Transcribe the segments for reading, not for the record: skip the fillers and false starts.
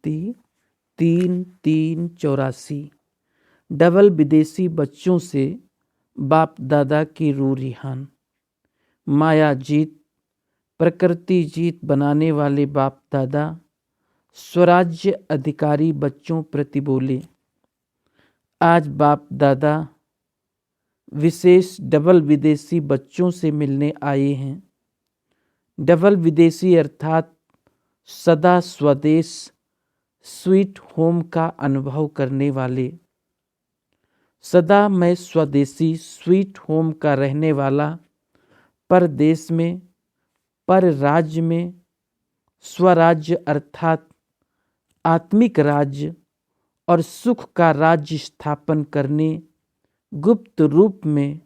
प्रकृति 3-3-84। डबल विदेशी बच्चों से बाप दादा की रूह रिहान। माया जीत प्रकृति जीत बनाने वाले बाप दादा स्वराज्य अधिकारी बच्चों प्रति बोले। आज बाप दादा विशेष डबल विदेशी बच्चों से मिलने आए हैं। डबल विदेशी अर्थात सदा स्वदेश स्वीट होम का अनुभव करने वाले। सदा मैं स्वदेशी स्वीट होम का रहने वाला, परदेश में, पर राज्य में, स्वराज्य अर्थात आत्मिक राज्य और सुख का राज्य स्थापन करने गुप्त रूप में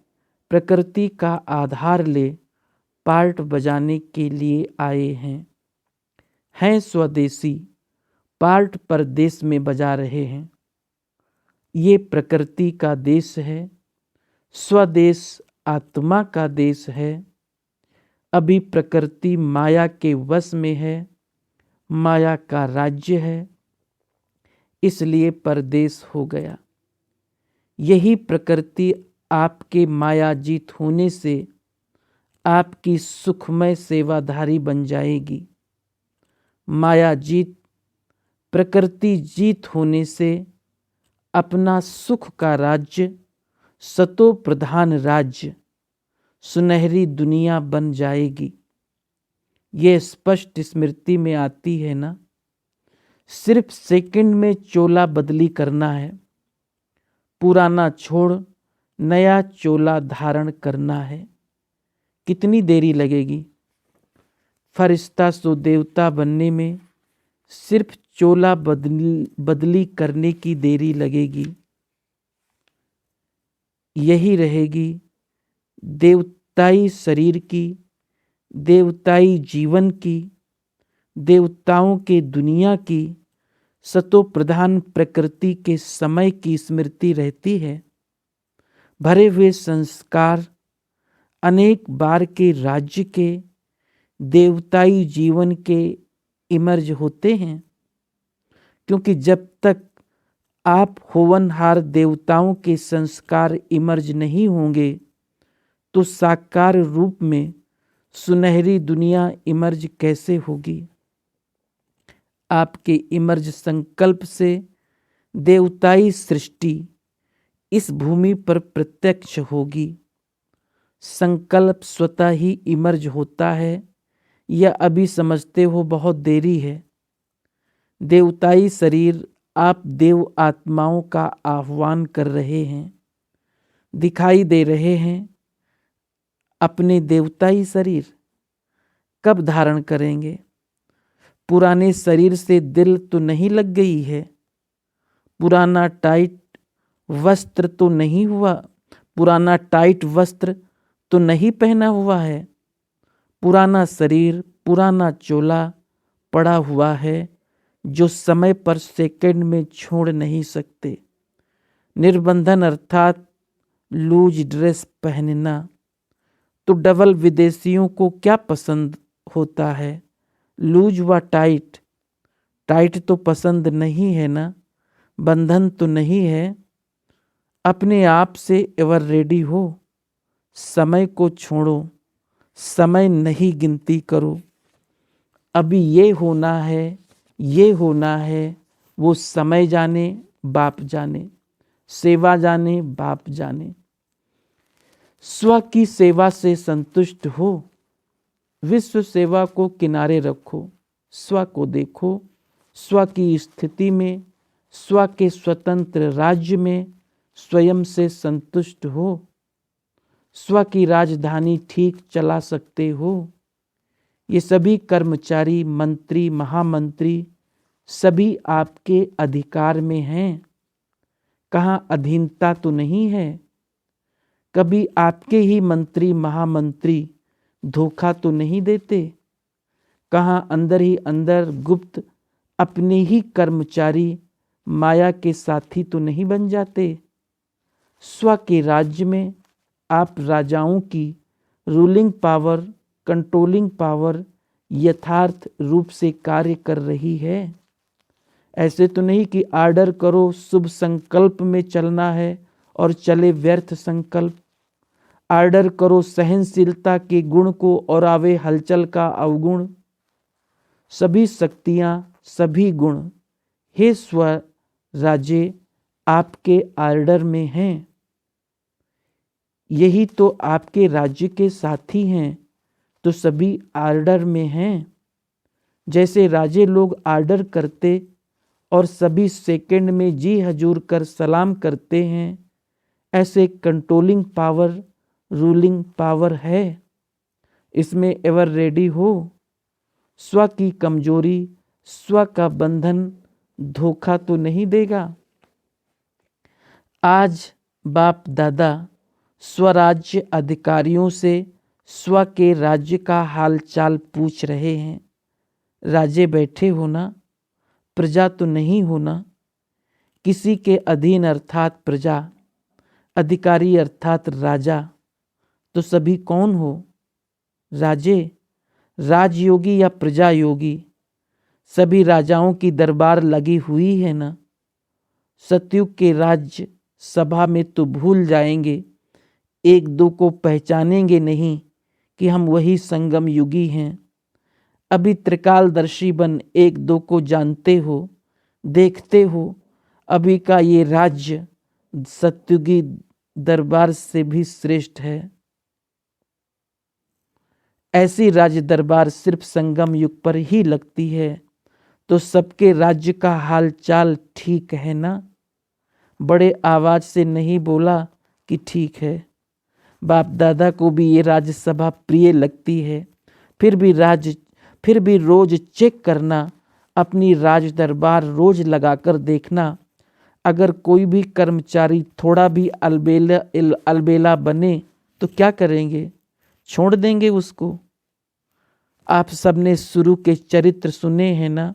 प्रकृति का आधार ले पार्ट बजाने के लिए आए हैं स्वदेशी, पार्ट परदेश में बजा रहे हैं। ये प्रकृति का देश है, स्वदेश आत्मा का देश है। अभी प्रकृति माया के वश में है, माया का राज्य है, इसलिए परदेश हो गया। यही प्रकृति आपके मायाजीत होने से आपकी सुखमय सेवाधारी बन जाएगी। मायाजीत प्रकृति जीत होने से अपना सुख का राज्य, सतो प्रधान राज्य, सुनहरी दुनिया बन जाएगी। ये स्पष्ट स्मृति में आती है ना। सिर्फ सेकंड में चोला बदली करना है, पुराना छोड़ नया चोला धारण करना है। कितनी देरी लगेगी? फरिश्ता सो देवता बनने में सिर्फ चोला बदली करने की देरी लगेगी। यही रहेगी देवताई शरीर की, देवताई जीवन की, देवताओं के दुनिया की, सतो प्रधान प्रकृति के समय की स्मृति रहती है। भरे हुए संस्कार अनेक बार के राज्य के, देवताई जीवन के इमर्ज होते हैं, क्योंकि जब तक आप होवनहार देवताओं के संस्कार इमर्ज नहीं होंगे तो साकार रूप में सुनहरी दुनिया इमर्ज कैसे होगी? आपके इमर्ज संकल्प से देवताई सृष्टि इस भूमि पर प्रत्यक्ष होगी। संकल्प स्वतः ही इमर्ज होता है, यह अभी समझते हो बहुत देरी है। देवताई शरीर आप देव आत्माओं का आह्वान कर रहे हैं, दिखाई दे रहे हैं। अपने देवताई शरीर कब धारण करेंगे? पुराने शरीर से दिल तो नहीं लग गई है, पुराना टाइट वस्त्र तो नहीं हुआ, पुराना टाइट वस्त्र तो नहीं पहना हुआ है। पुराना शरीर, पुराना चोला पड़ा हुआ है जो समय पर सेकंड में छोड़ नहीं सकते। निर्बंधन अर्थात लूज ड्रेस पहनना। तो डबल विदेशियों को क्या पसंद होता है, लूज व टाइट? टाइट तो पसंद नहीं है ना, बंधन तो नहीं है। अपने आप से एवर रेडी हो, समय को छोड़ो, समय नहीं गिनती करो। अभी ये होना है, ये होना है, वो समय जाने बाप जाने, सेवा जाने बाप जाने। स्व की सेवा से संतुष्ट हो, विश्व सेवा को किनारे रखो, स्व को देखो। स्व की स्थिति में, स्व के स्वतंत्र राज्य में स्वयं से संतुष्ट हो। स्व की राजधानी ठीक चला सकते हो। ये सभी कर्मचारी, मंत्री, महामंत्री सभी आपके अधिकार में हैं। कहाँ अधीनता तो नहीं है? कभी आपके ही मंत्री, महामंत्री धोखा तो नहीं देते? कहाँ अंदर ही अंदर गुप्त अपने ही कर्मचारी माया के साथी तो नहीं बन जाते? स्व के राज्य में आप राजाओं की रूलिंग पावर, कंट्रोलिंग पावर यथार्थ रूप से कार्य कर रही है। ऐसे तो नहीं कि आर्डर करो, शुभ संकल्प में चलना है और चले व्यर्थ संकल्प। आर्डर करो सहनशीलता के गुण को और आवे हलचल का अवगुण। सभी शक्तियां, सभी गुण हे स्वराजे आपके आर्डर में हैं। यही तो आपके राज्य के साथी हैं, तो सभी आर्डर में हैं। जैसे राजे लोग आर्डर करते और सभी सेकंड में जी हजूर कर सलाम करते हैं, ऐसे कंट्रोलिंग पावर, रूलिंग पावर है। इसमें एवर रेडी हो। स्व की कमजोरी, स्व का बंधन धोखा तो नहीं देगा। आज बाप दादा स्वराज्य अधिकारियों से स्व के राज्य का हाल चाल पूछ रहे हैं। राजे बैठे हो ना, प्रजा तो नहीं हो ना। किसी के अधीन अर्थात प्रजा, अधिकारी अर्थात राजा, तो सभी कौन हो? राजे, राजयोगी या प्रजा योगी? सभी राजाओं की दरबार लगी हुई है ना। सतयुग के राज्य सभा में तो भूल जाएंगे, एक दो को पहचानेंगे नहीं कि हम वही संगम युगी हैं। अभी त्रिकालदर्शी बन एक दो को जानते हो, देखते हो। अभी का ये राज्य सतयुगी दरबार से भी श्रेष्ठ है। ऐसी राज्य दरबार सिर्फ संगम युग पर ही लगती है। तो सबके राज्य का हाल चाल ठीक है ना। बड़े आवाज से नहीं बोला कि ठीक है। बाप दादा को भी ये राज्यसभा प्रिय लगती है। फिर भी रोज चेक करना, अपनी राज दरबार रोज लगाकर देखना। अगर कोई भी कर्मचारी थोड़ा भी अलबेला बने तो क्या करेंगे? छोड़ देंगे उसको। आप सबने शुरू के चरित्र सुने हैं ना।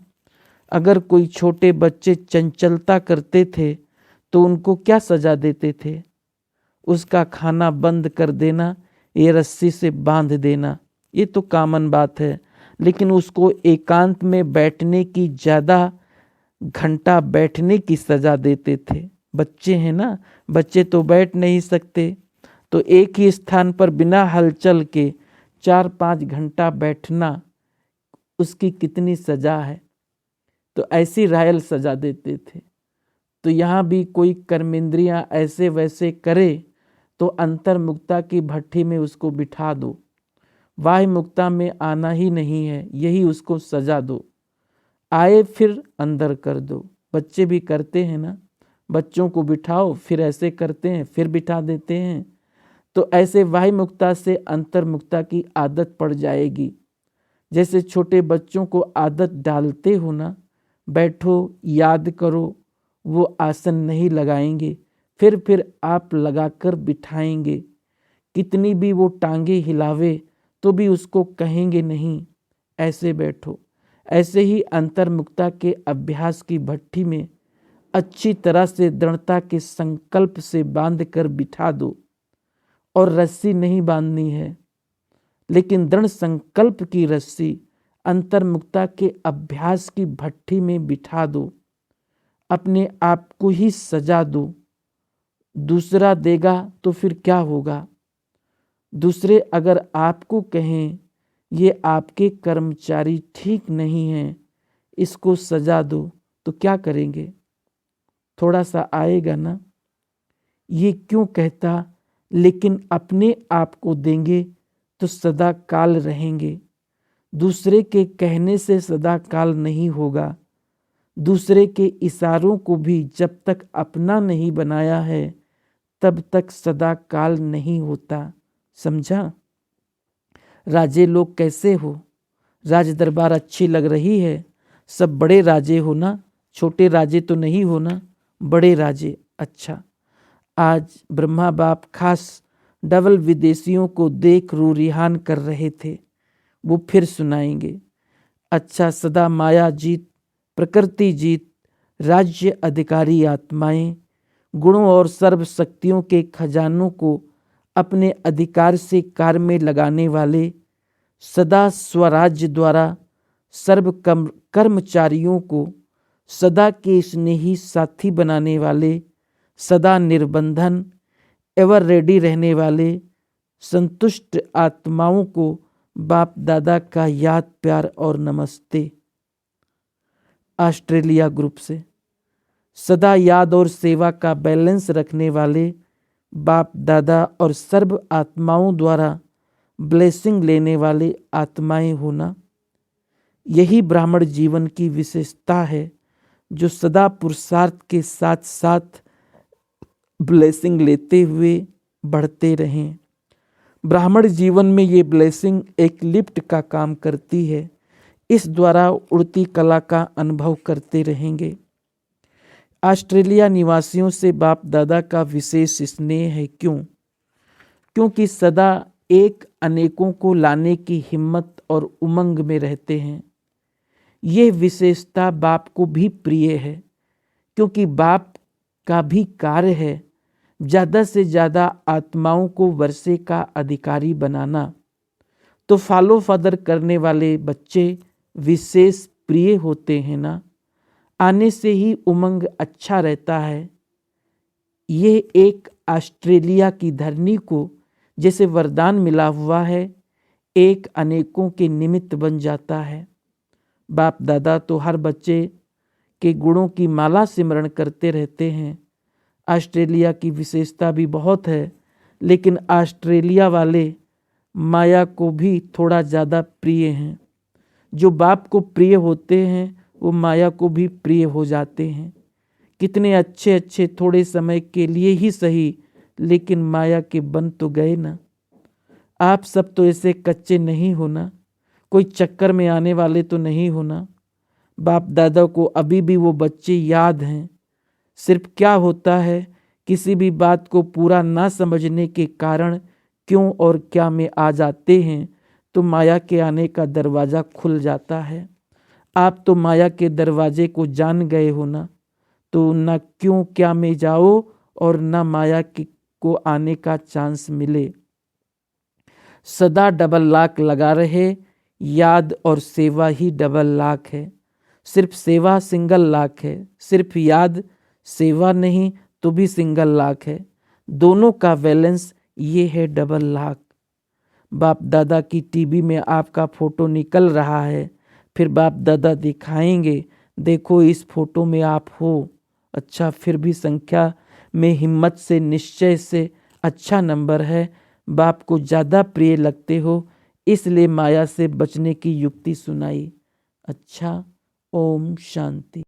अगर कोई छोटे बच्चे चंचलता करते थे तो उनको क्या सजा देते थे? उसका खाना बंद कर देना, ये रस्सी से बांध देना। ये तो कॉमन बात है। लेकिन उसको एकांत में बैठने की, ज़्यादा घंटा बैठने की सजा देते थे। बच्चे हैं ना, बच्चे तो बैठ नहीं सकते, तो एक ही स्थान पर बिना हलचल के 4-5 घंटा बैठना, उसकी कितनी सजा है। तो ऐसी रायल सजा देते थे। तो यहाँ भी कोई कर्मेंद्रियां ऐसे वैसे करे तो अंतर्मुक्ता की भट्ठी में उसको बिठा दो। बाह्य मुक्ता में आना ही नहीं है, यही उसको सजा दो। आए फिर अंदर कर दो। बच्चे भी करते हैं ना, बच्चों को बिठाओ फिर ऐसे करते हैं, फिर बिठा देते हैं। तो ऐसे बाह्य मुक्ता से अंतर्मुक्ता की आदत पड़ जाएगी। जैसे छोटे बच्चों को आदत डालते हो ना, बैठो याद करो, वो आसन नहीं लगाएंगे, फिर आप लगाकर बिठाएंगे। कितनी भी वो टांगे हिलावे तो भी उसको कहेंगे नहीं, ऐसे बैठो। ऐसे ही अंतर्मुक्ता के अभ्यास की भट्ठी में अच्छी तरह से दृढ़ता के संकल्प से बांध कर बिठा दो। और रस्सी नहीं बांधनी है, लेकिन दृढ़ संकल्प की रस्सी अंतर्मुक्ता के अभ्यास की भट्ठी में बिठा दो। अपने आप को ही सजा दो। दूसरा देगा तो फिर क्या होगा? दूसरे अगर आपको कहें ये आपके कर्मचारी ठीक नहीं हैं, इसको सजा दो, तो क्या करेंगे? थोड़ा सा आएगा ना। ये क्यों कहता, लेकिन अपने आप को देंगे तो सदा काल रहेंगे। दूसरे के कहने से सदा काल नहीं होगा। दूसरे के इशारों को भी जब तक अपना नहीं बनाया है तब तक सदा काल नहीं होता। समझा? राजे लोग कैसे हो? राज दरबार अच्छी लग रही है? सब बड़े राजे हो ना, छोटे राजे तो नहीं हो ना, बड़े राजे। अच्छा, आज ब्रह्मा बाप खास डबल विदेशियों को देख रूरिहान कर रहे थे, वो फिर सुनाएंगे। अच्छा, सदा माया जीत, प्रकृति जीत, राज्य अधिकारी आत्माएं, गुणों और सर्व शक्तियों के खजानों को अपने अधिकार से कार्य में लगाने वाले, सदा स्वराज्य द्वारा सर्व कर्मचारियों को सदा के स्नेही साथी बनाने वाले, सदा निर्बंधन एवर रेडी रहने वाले संतुष्ट आत्माओं को बाप दादा का याद, प्यार और नमस्ते। ऑस्ट्रेलिया ग्रुप से सदा याद और सेवा का बैलेंस रखने वाले बाप दादा और सर्व आत्माओं द्वारा ब्लेसिंग लेने वाले आत्माएं होना, यही ब्राह्मण जीवन की विशेषता है, जो सदा पुरुषार्थ के साथ साथ ब्लेसिंग लेते हुए बढ़ते रहें। ब्राह्मण जीवन में ये ब्लेसिंग एक लिफ्ट का काम करती है, इस द्वारा उड़ती कला का अनुभव करते रहेंगे। ऑस्ट्रेलिया निवासियों से बाप दादा का विशेष स्नेह है। क्योंकि सदा एक अनेकों को लाने की हिम्मत और उमंग में रहते हैं। ये विशेषता बाप को भी प्रिय है, क्योंकि बाप का भी कार्य है ज़्यादा से ज़्यादा आत्माओं को वर्षे का अधिकारी बनाना। तो फॉलो फादर करने वाले बच्चे विशेष प्रिय होते हैं ना, आने से ही उमंग अच्छा रहता है। ये एक ऑस्ट्रेलिया की धरनी को जैसे वरदान मिला हुआ है, एक अनेकों के निमित्त बन जाता है। बाप दादा तो हर बच्चे के गुणों की माला सिमरण करते रहते हैं। ऑस्ट्रेलिया की विशेषता भी बहुत है, लेकिन ऑस्ट्रेलिया वाले माया को भी थोड़ा ज़्यादा प्रिय हैं। जो बाप को प्रिय होते हैं वो माया को भी प्रिय हो जाते हैं। कितने अच्छे अच्छे थोड़े समय के लिए ही सही, लेकिन माया के बन तो गए ना। आप सब तो ऐसे कच्चे नहीं होना, कोई चक्कर में आने वाले तो नहीं होना। बाप दादा को अभी भी वो बच्चे याद हैं। सिर्फ क्या होता है, किसी भी बात को पूरा ना समझने के कारण क्यों और क्या में आ जाते हैं, तो माया के आने का दरवाज़ा खुल जाता है। आप तो माया के दरवाजे को जान गए हो ना, तो ना क्यों क्या में जाओ और ना माया को आने का चांस मिले। सदा डबल लॉक लगा रहे, याद और सेवा ही डबल लॉक है। सिर्फ सेवा सिंगल लॉक है, सिर्फ याद सेवा नहीं तो भी सिंगल लॉक है। दोनों का बैलेंस ये है डबल लॉक। बाप दादा की टीवी में आपका फोटो निकल रहा है, फिर बाप दादा दिखाएंगे, देखो इस फोटो में आप हो। अच्छा, फिर भी संख्या में हिम्मत से, निश्चय से अच्छा नंबर है, बाप को ज़्यादा प्रिय लगते हो, इसलिए माया से बचने की युक्ति सुनाई। अच्छा, ओम शांति।